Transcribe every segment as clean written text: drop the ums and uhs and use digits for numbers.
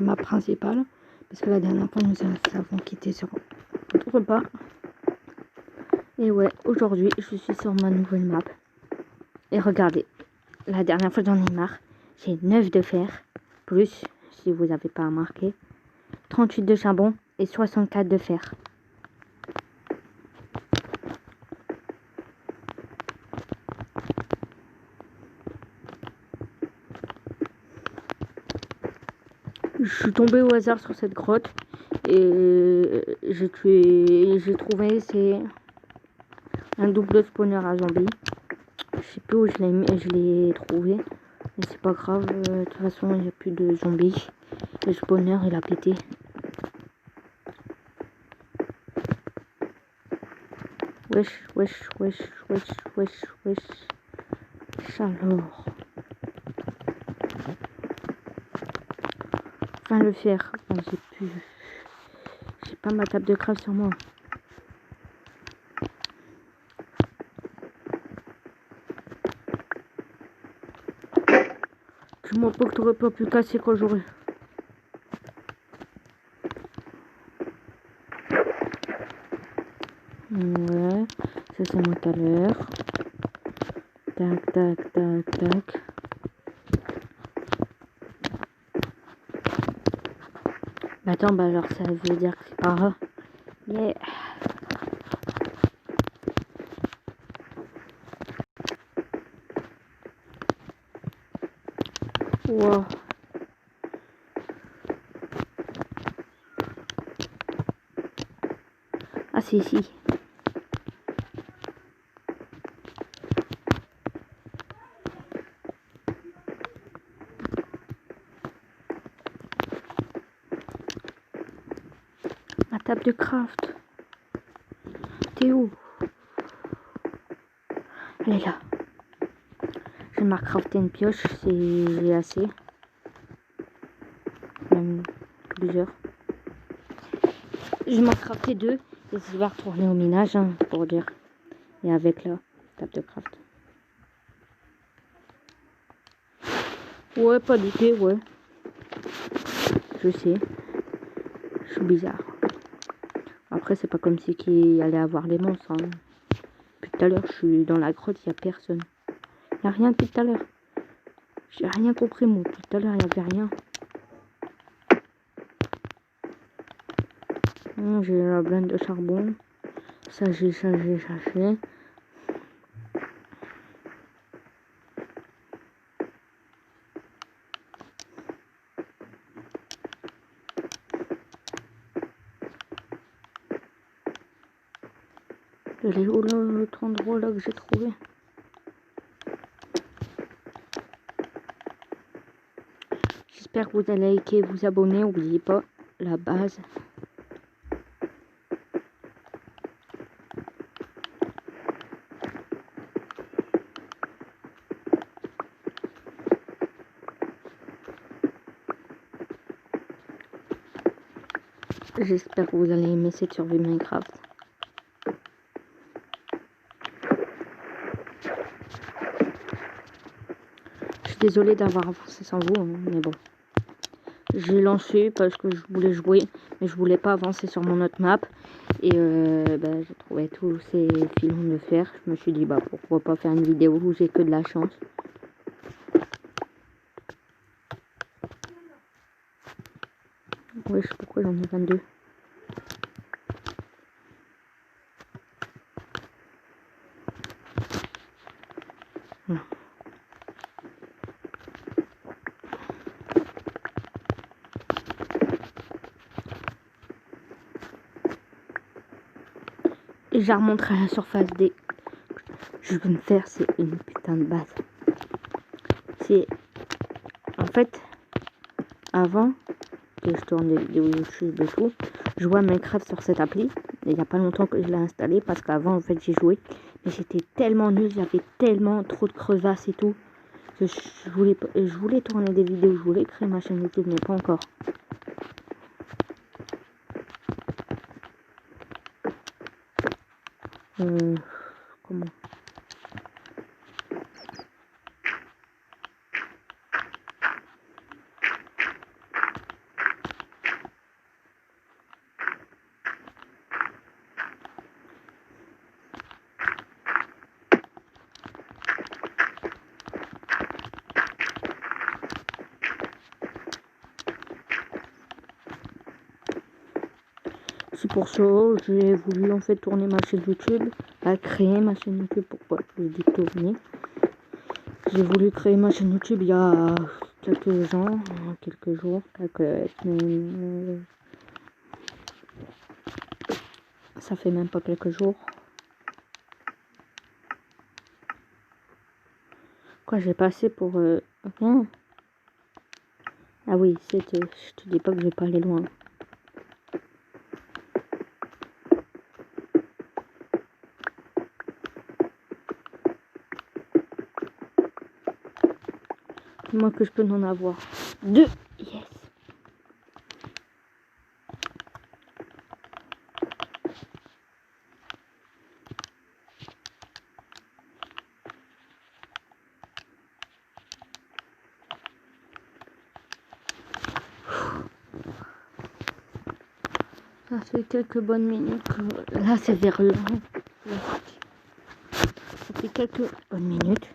la map principale. Parce que la dernière fois, nous avons quitté sur notre repas. Et ouais, aujourd'hui, je suis sur ma nouvelle map. Et regardez, la dernière fois, j'en ai marre. J'ai 9 de fer, plus, si vous n'avez pas remarqué, 38 de charbon et 64 de fer. Je suis tombée au hasard sur cette grotte et j'ai trouvé c'est un double spawner à zombies. Je sais plus où je l'ai trouvé, mais c'est pas grave. De toute façon, il n'y a plus de zombies. Le spawner il a pété. Wesh, wesh, wesh, wesh, wesh, wesh. Chaleur. Enfin le fer. Bon, j'ai pas ma table de craft sur moi. Tu m'en peux que t'aurais pas pu casser quand j'aurais. Ouais, ça c'est moi tout à l'heure. Tac, tac, tac, tac. Attends, bah alors ça veut dire que c'est pas grave. Yeah. Wow. Ah c'est ici. Ma table de craft. T'es où? Elle est là. Je vais me crafter une pioche si j'ai assez. Même plusieurs. Je vais m'en crafter 2 et je vais retourner au minage hein, pour dire. Et avec la table de craft. Ouais, pas d'épée, ouais. Je sais. Je suis bizarre. Après, c'est pas comme si qu'il allait avoir les monstres. Hein. Depuis tout à l'heure, je suis dans la grotte, il n'y a personne. Il n'y a rien depuis tout à l'heure. J'ai rien compris, moi. Depuis tout à l'heure, il n'y avait rien. J'ai la blinde de charbon. Ça, j'ai cherché. Elle est où là, l'autre endroit là que j'ai trouvé? J'espère que vous allez liker, vous abonner, n'oubliez pas la base. J'espère que vous allez aimer cette survie Minecraft. Je suis désolée d'avoir avancé sans vous, hein, mais bon. J'ai lancé parce que je voulais jouer, mais je voulais pas avancer sur mon autre map. Et j'ai trouvé tous ces filons de fer. Je me suis dit, bah pourquoi pas faire une vidéo où j'ai que de la chance. Ouais, je sais pourquoi j'en ai 22. Voilà. Et je remonterai à la surface des... Je veux me faire, c'est une putain de base. C'est... En fait, avant que je tourne des vidéos YouTube et tout, je jouais à Minecraft sur cette appli. Et il n'y a pas longtemps que je l'ai installé parce qu'avant, en fait, j'ai joué. Mais j'étais tellement nul, j'avais tellement trop de crevasses et tout. Que je voulais tourner des vidéos, je voulais créer ma chaîne YouTube, mais pas encore. Comment? c'est pour ça j'ai voulu en fait tourner ma chaîne YouTube, créer ma chaîne YouTube. Pourquoi je dis tourner? J'ai voulu créer ma chaîne YouTube il y a quelques jours, quelques semaines. Ça fait même pas quelques jours. Quoi, j'ai passé pour rien. Ah oui, je te dis pas que je vais pas aller loin. Moi que je peux en avoir 2. Yes. Ça fait quelques bonnes minutes que... Là, c'est vers là. Ça fait quelques bonnes minutes.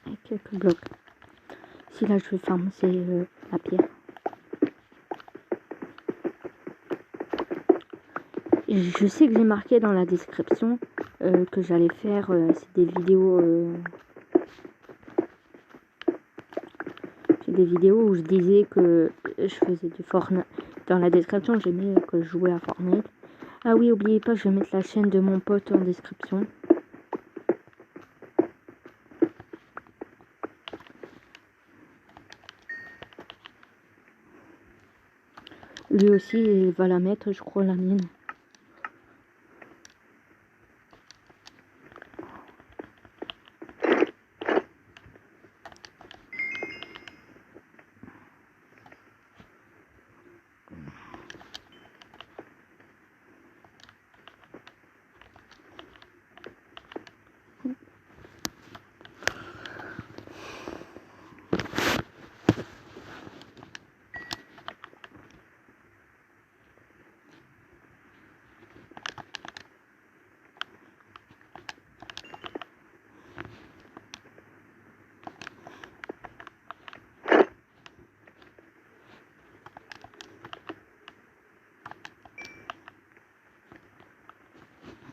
Et quelques blocs. Si là, je vais farmer, c'est la pierre. Je sais que j'ai marqué dans la description que j'allais faire c'est des vidéos où je disais que je faisais du Fortnite. Dans la description j'ai mis que je jouais à Fortnite. Ah oui, oubliez pas, je vais mettre la chaîne de mon pote en description. Lui aussi il va la mettre, je crois, la mienne.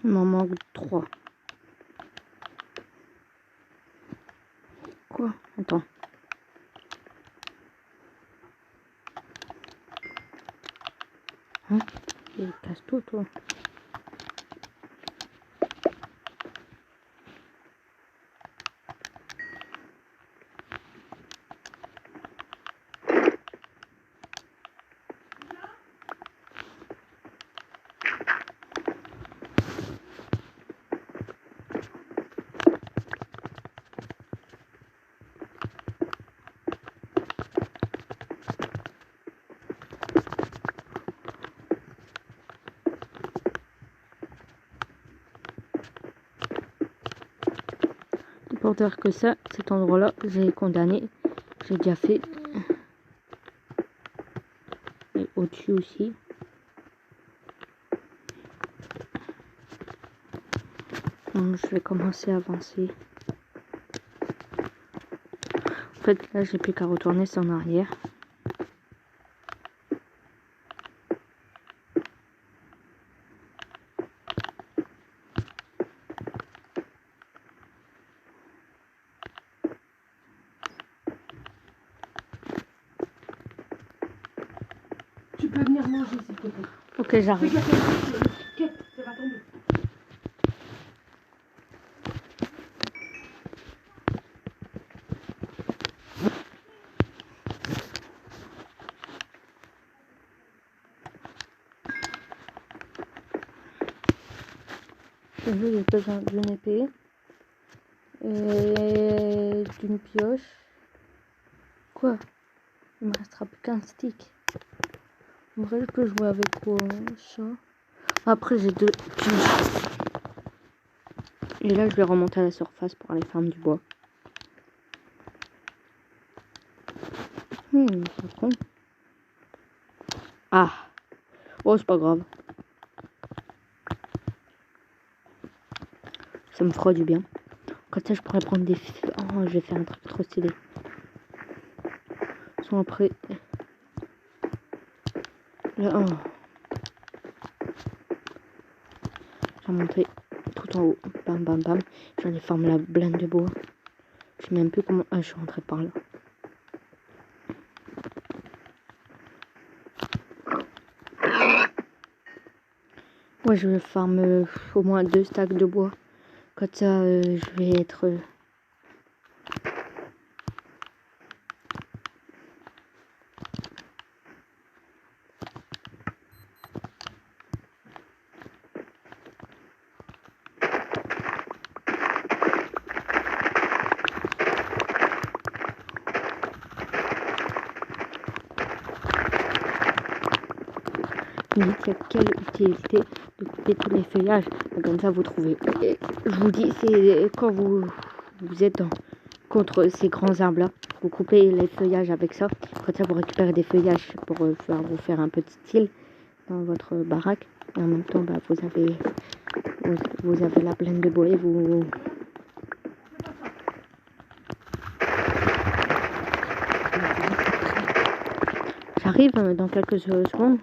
Il m'en manque 3. Quoi? Attends. Hein? Il casse tout, toi. Pour dire que ça, cet endroit-là, j'ai condamné. J'ai déjà fait. Et au-dessus aussi. Donc, je vais commencer à avancer. En fait, là, j'ai plus qu'à retourner en arrière. Tu peux venir manger s'il te plaît. Ok, j'arrive. Ok, ça va tomber. J'ai besoin d'une épée et d'une pioche. Quoi? Il me restera plus qu'un stick. En vrai, je peux jouer avec quoi? Ça. Après, j'ai 2 pioches. Et là, je vais remonter à la surface pour aller farmer du bois. C'est con. Ah. Oh, c'est pas grave. Ça me fera du bien. Comme ça, je pourrais prendre des... Oh, je vais faire un truc trop stylé. Soit après... Là, oh. J'ai monté tout en haut. Bam, bam, bam. J'en ai formé la blinde de bois. Je sais même plus comment... Ah, je suis rentrée par là. Ouais, je vais farmer au moins 2 stacks de bois. Comme ça, je vais être... Vous me dites, il y a quelle utilité de couper tous les feuillages. Comme ça, vous trouvez. Et je vous dis, c'est quand vous êtes contre ces grands arbres-là, vous coupez les feuillages avec ça. Comme ça, vous récupérez des feuillages pour vous faire un petit île dans votre baraque. Et en même temps, bah, vous avez la plaine de bois et vous... J'arrive dans quelques secondes.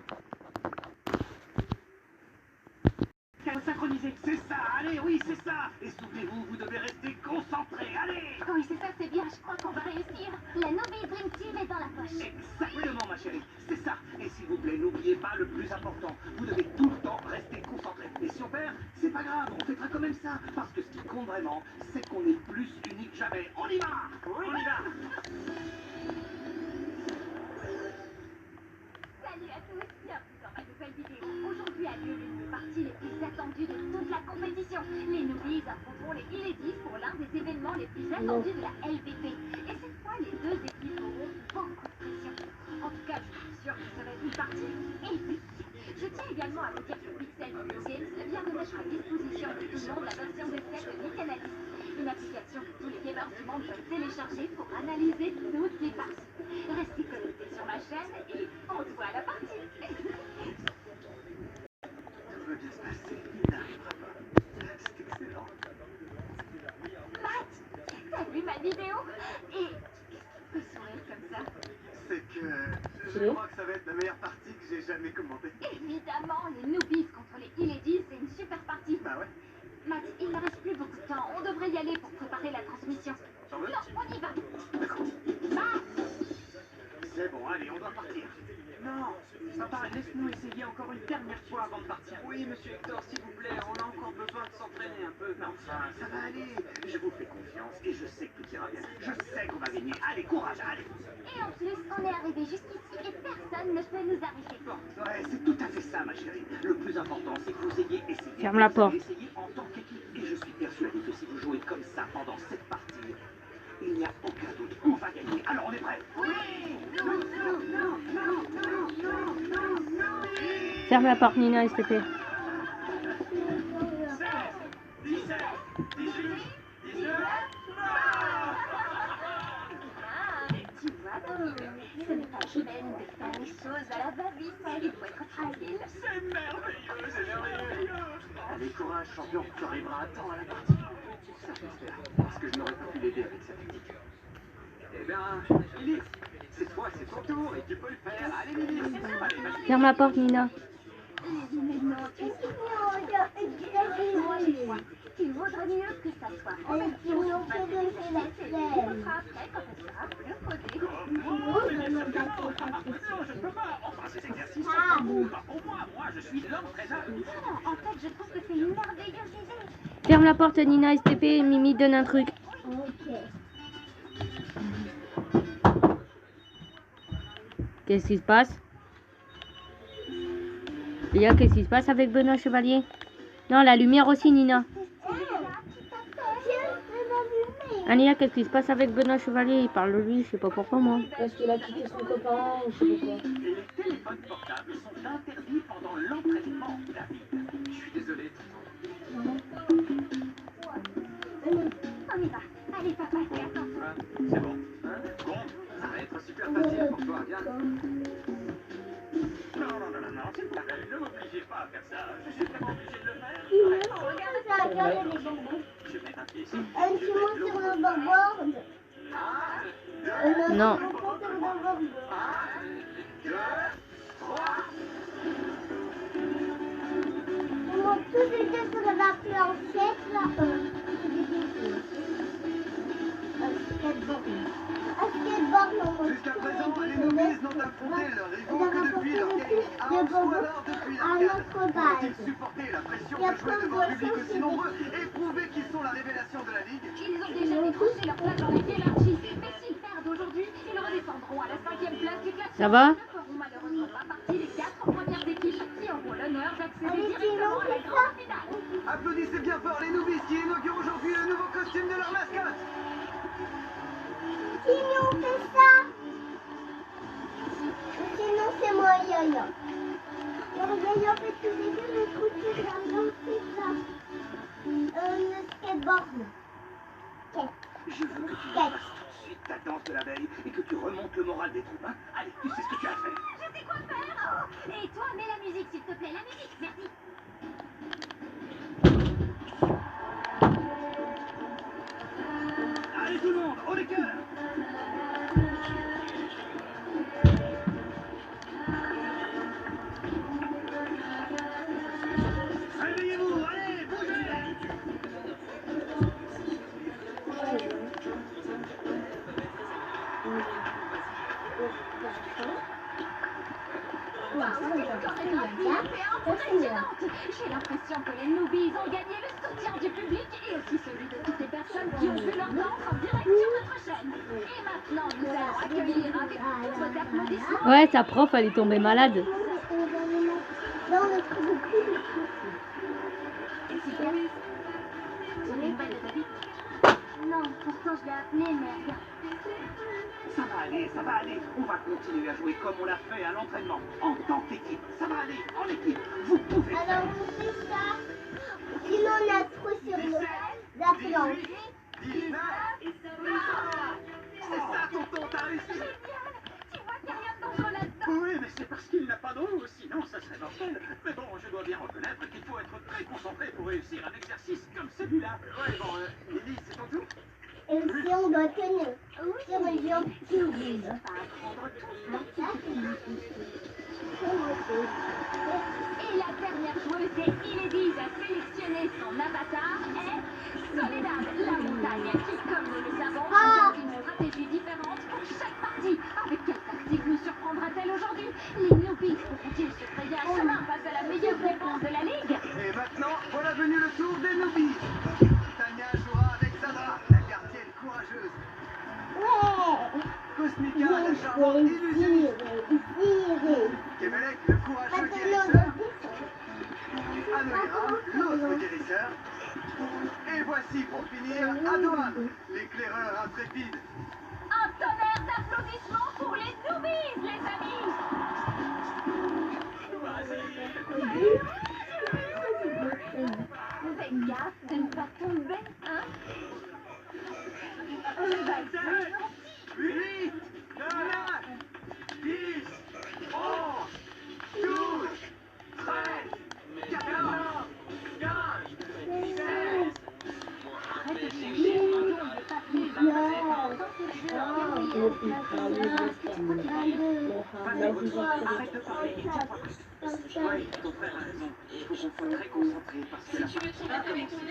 Synchronisé, c'est ça, allez, oui, c'est ça. Et souvenez-vous, vous devez rester concentré, allez. Oui, c'est ça, c'est bien, je crois qu'on va réussir. La Nobi Dream Team est dans la poche. Exactement, ma chérie, c'est ça. Et s'il vous plaît, n'oubliez pas le plus important. Vous devez tout le temps rester concentré. Et si on perd, c'est pas grave, on fêtera quand même ça. Parce que ce qui compte vraiment, c'est qu'on est plus unis que jamais. On y va, on y va. Salut à tous, bienvenue dans ma nouvelle vidéo. Aujourd'hui a lieu l'une des parties les plus attendues de toute la compétition. Les Noobies affronteront les Illedis pour l'un des événements les plus attendus de la LVP. Et cette fois, les deux équipes auront beaucoup de pression. En tout cas, je suis sûre que ça va être une partie épique. Je tiens également à vous dire que Pixel Games vient de mettre à disposition de tout le monde la version d'essai de Nick Analyst, une application que tous les gamers du monde peuvent télécharger pour analyser toutes les parties. Restez connectés sur ma chaîne et on se voit à la partie. Tout va bien se passer, il n'arrivera pas. C'est excellent. Matt, t'as vu ma vidéo? Et tu peux sourire comme ça? C'est que je crois que ça va être la meilleure partie que j'ai jamais commentée. Évidemment, les Noobies contre les Illedis, c'est une super partie. Bah ouais. Matt, il ne reste plus beaucoup de temps. On devrait y aller pour préparer la transmission. T'en veux? Non, on y va. D'accord. Matt! C'est bon, allez, on doit partir. Non, papa, laisse-nous essayer encore une dernière fois avant de partir. Oui, monsieur Hector, s'il vous plaît, on a encore besoin de s'entraîner un peu. Mais enfin, ça va aller. Je vous fais confiance et je sais que tout ira bien. Je sais qu'on va gagner. Allez, courage, allez. Et en plus, on est arrivé jusqu'ici et personne ne peut nous arrêter. Bon, ouais, c'est tout à fait ça, ma chérie. Le plus important, c'est que vous ayez essayé. Ferme la Vous porte. avez essayé en tant qu'équipe. Et je suis persuadé que si vous jouez comme ça pendant cette partie, il n'y a aucun doute. On va gagner. Alors, on est prêts? Oui! Ferme la porte, Nina, s'il te plaît. 16, 17, 18, 19. Ah, tu vois, Tommy, ce n'est pas la peine de faire les choses à la va-vite. Il faut être tranquille. C'est merveilleux, c'est merveilleux. Allez, courage, champion. Tu arriveras à temps à la partie. Ça, j'espère. Parce que je n'aurais pas pu l'aider avec sa technique. Eh bien, Lily, cette fois, c'est ton tour et tu peux le faire. Allez, Lily. Allez, vas-y. Ferme la porte, Nina. Mais non, qu'est-ce qu'il il vaudrait mieux que ça soit en version et on fera après quand elle sera plus posée. Non, je ne peux pas. Enfin, ces exercices sont pour vous, pas pour moi. Moi, je suis l'entraîneur. Non, en fait, je trouve que c'est une merveilleuse idée. Ferme la porte, Nina, s'il te plaît. Mimi, donne un truc. Qu'est-ce qui se passe? Léa, qu'est-ce qui se passe avec Benoît Chevalier? Non, la lumière aussi, Nina. Ania, qu'est-ce qui se passe avec Benoît Chevalier? Il parle de lui, je sais pas pourquoi, moi. Parce qu'il a quitté son copain ou je sais pas quoi. Les téléphones portables sont interdits pendant l'entraînement, David. Je suis désolé. On y va. Allez, papa, fais attention. Ah, c'est bon. Hein? Bon, ça va être super facile pour toi, viens. Non, s'il vous plaît, ne m'obligez pas à faire ça. Je suis vraiment obligé de le faire. Regarde ça, regardez les jambons. Je ici. Tu montes sur l'overboard. Non. On monte sur l'overboard. 2, 3. On monte tout de suite sur la planchette là. Skateboard. Skateboard, on monte. Jusqu'à présent, les novices n'ont affronté leurs rivaux que depuis leur gaming house ou alors depuis l'arcade. Pourraient-ils supporter la pression de jouer devant un public aussi nombreux et prouver qu'ils sont la révélation de la ligue? Ils ont déjà décroché leur place dans la hiérarchie. Mais s'ils perdent aujourd'hui, ils redescendront à la 5e place du classement. Ça va? Ne feront malheureusement pas partie des 4 premières équipes qui auront l'honneur d'accéder directement à la grande finale. Applaudissez bien fort les novices qui inaugurent aujourd'hui le nouveau costume de leur mascotte. Sinon, on fait ça. Sinon, c'est moi, Yaya. Alors, Yaya fait tous les deux le coup de la planchette là. Le skateboard. Je veux que tu fasses tout de suite ta danse de la veille et que tu remontes le moral des troupes. Hein? Allez, tu sais ce que tu as à faire. Je sais quoi faire. Oh. Et toi, mets la musique, s'il te plaît. La musique, merci. Allez tout le monde, au cœur. Réveillez-vous, allez, bougez. J'ai l'impression que les Noobies ont gagné le soutien du public et aussi celui de toutes les personnes qui ont vu leur danse en direct sur notre chaîne. Et maintenant, nous allons accueillir avec tous vos applaudissements. Ouais, sa prof, elle est tombée malade. Dans le coup de pied. Vous avez une nouvelle de David? Non, pourtant je l'ai appelé, mais rien. Ça va aller. On va continuer à jouer comme on l'a fait à l'entraînement, en tant qu'équipe. Ça va aller, en équipe. Vous pouvez le Alors, faire. on fait ça. Sinon, on a trop sur la planche. 19. C'est ça, tonton, t'as réussi. Génial! Tu vois qu'il n'y a rien de dangereux là-dedans. Oui, mais c'est parce qu'il n'a pas d'eau, sinon ça serait mortel. Mais bon, je dois bien reconnaître qu'il faut être très concentré pour réussir un exercice comme celui-là. Ouais, bon, Lily, c'est ton tour. Et si on doit tenir sur les jambes tout vides. Et la dernière joueuse des Ilediz à sélectionner son avatar est Soledad, la montagne, qui, comme nous le savons, adopte une stratégie différente pour chaque partie. Avec quelle tactique nous surprendra-t-elle aujourd'hui? Les Noobies pourront-ils se frayer un chemin face à la meilleure réponse de la ligue? Et maintenant, voilà venu le tour des Noobies. Tania jouera avec Sandra, la gardienne courageuse. Ouais. Cosmica, la charmante illusionniste. Kemelec, le courageux guérisseur. Anoïra, l'autre guérisseur. Et voici pour finir Adoam, l'éclaireur intrépide. Un tonnerre d'applaudissements pour les Noobies, les amis! Faites gaffe de ne pas tomber, hein? Vas-y. 8, 9, 10, 11, 12, 13, 14, 15, 16. Arrête de chercher, on ne pas plus Arrête de parler et tiens-toi prêt. Oui, ton frère a raison. Il faut qu'on soit très concentré parce que la partie va commencer.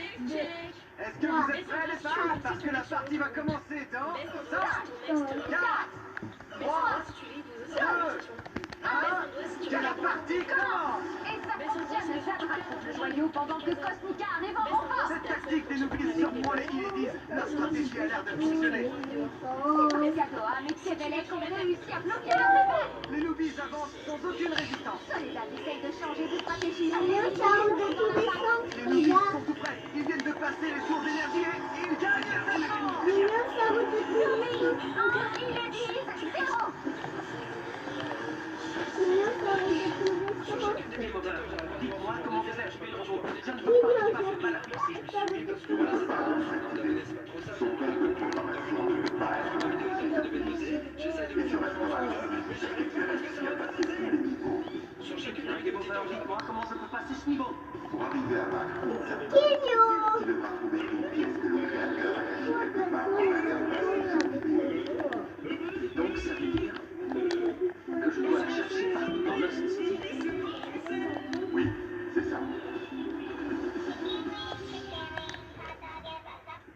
Est-ce que vous êtes prêts les femmes? Parce que la partie va commencer dans 5, 4, 3, 2, 1, que la partie commence! Et ça fonctionne, les autres rattrapent le joyau pendant que Cosmica arrive en renfort. Cette tactique des Noobies surprend les Illedis. Leur stratégie a l'air de fonctionner. Les Adoam et Kemelec ont réussi à bloquer leur réveil. Les Noobies avancent sans aucune résistance. Soledad essaye de changer de stratégie. Ça roule de tous les sens. Les Noobies sont tout prêts. Ils viennent de passer les tours d'énergie et ils gagnent la session. Ça roule de tous les sens. Il est 10, 0. Dites-moi comment vais-je faire le robot? Je ne veux pas qu'il fasse mal à fixer. Sur chacune des moteurs, dites-moi comment je peux passer ce niveau. Kigno. Donc ça veut dire que je dois la chercher partout dans Lost City. Oui, c'est ça.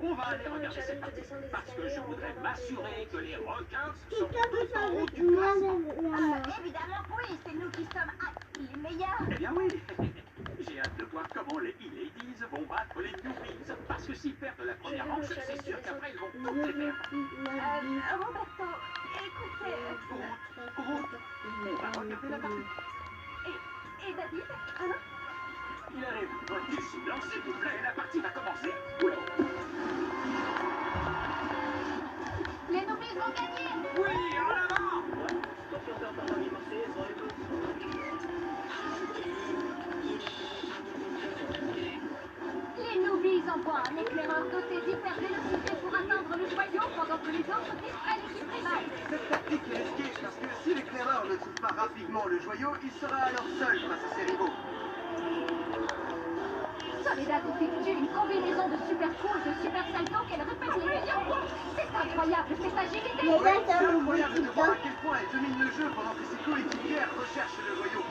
On va aller regarder cette partie, parce que je voudrais m'assurer que les requins sont tous en haut du classement. Évidemment, oui, c'est nous qui sommes les meilleurs. Eh bien oui, j'ai hâte de voir comment les E-Ladies vont battre les Newbies, parce que s'ils perdent la première manche, c'est sûr qu'après ils vont toutes les perdre. Roberto, écoutez... Route, on va regarder la partie. Et David, Il arrive. Du silence, s'il vous plaît, la partie va commencer. les Newbies vont gagner. Oui, en avant! Les Newbies envoient un éclaireur doté d'hypervélocité pour atteindre le joyau pendant que les autres distraient l'équipe rivale. Cette tactique est risquée parce que si l'éclaireur ne trouve pas rapidement le joyau, il sera alors seul face à ses rivaux. Soledad effectue une combinaison de super cool, de super salto qu'elle répète les millions de fois. C'est incroyable, cette agilité. Mais là, C'est ça me incroyable de voir à dit quel point elle domine le jeu pendant que ses coéquipières recherchent le joyau.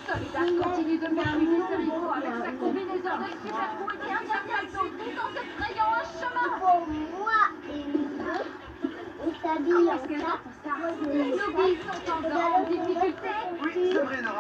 Soledad continue de permuter ses rivaux avec sa combinaison de super cool et un salto tout en se frayant un chemin. pour moi et les autres. Et ça dit Comment est-ce qu'elle va pour ça? Les Newbies sont en grande difficulté. Oui, c'est vrai, Nora.